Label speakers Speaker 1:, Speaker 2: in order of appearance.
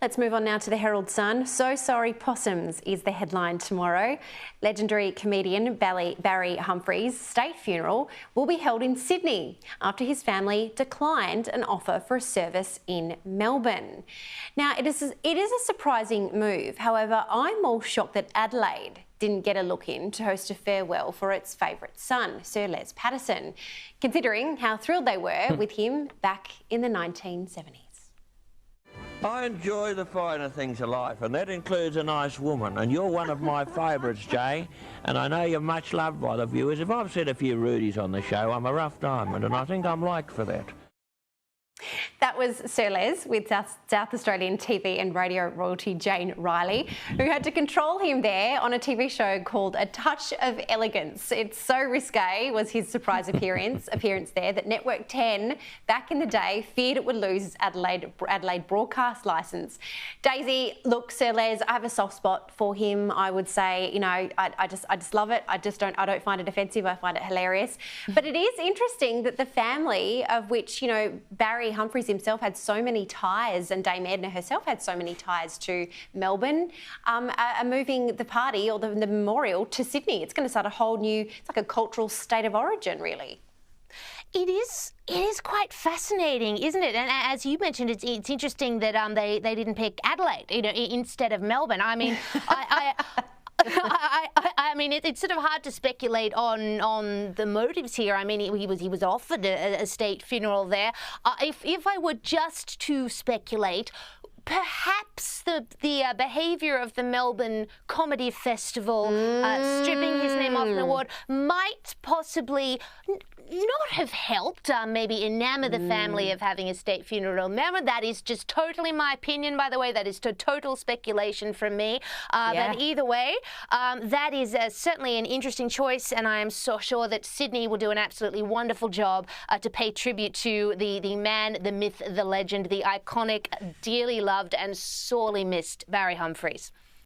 Speaker 1: Let's move on now to the Herald Sun. So sorry possums is the headline tomorrow. Legendary comedian Barry Humphries' state funeral will be held in Sydney after his family declined an offer for a service in Melbourne. Now, it is a surprising move. However, I'm more shocked that Adelaide didn't get a look in to host a farewell for its favourite son, Sir Les Patterson, considering how thrilled they were with him back in the 1970s.
Speaker 2: I enjoy the finer things of life, and that includes a nice woman, and you're one of my favourites, Jay, and I know you're much loved by the viewers. If I've said a few rudies on the show, I'm a rough diamond, and I think I'm liked for that.
Speaker 1: That was Sir Les with South Australian TV and radio royalty Jane Riley, who had to control him there on a TV show called A Touch of Elegance. It's so risque was his surprise appearance there that Network 10 back in the day feared it would lose its Adelaide broadcast licence. Daisy, look, Sir Les, I have a soft spot for him. I would say, you know, I just love it. I don't find it offensive. I find it hilarious. But it is interesting that the family of which, you know, Barry Humphries himself had so many ties, and Dame Edna herself had so many ties to Melbourne, are moving the party or the memorial to Sydney. It's going to start a whole new, it's like a cultural state of origin, really.
Speaker 3: It is quite fascinating, isn't it? And as you mentioned, it's interesting that they didn't pick Adelaide, you know, instead of Melbourne. I mean, I mean, it's sort of hard to speculate on the motives here. I mean, he was offered a state funeral there. If I were just to speculate, perhaps the behaviour of the Melbourne Comedy Festival, stripping his name off an award, might possibly not have helped maybe enamour the family of having a state funeral. Remember, that is just totally my opinion, by the way. That is total speculation from me. But either way, that is certainly an interesting choice, and I am so sure that Sydney will do an absolutely wonderful job to pay tribute to the man, the myth, the legend, the iconic, dearly loved and sorely missed Barry Humphries.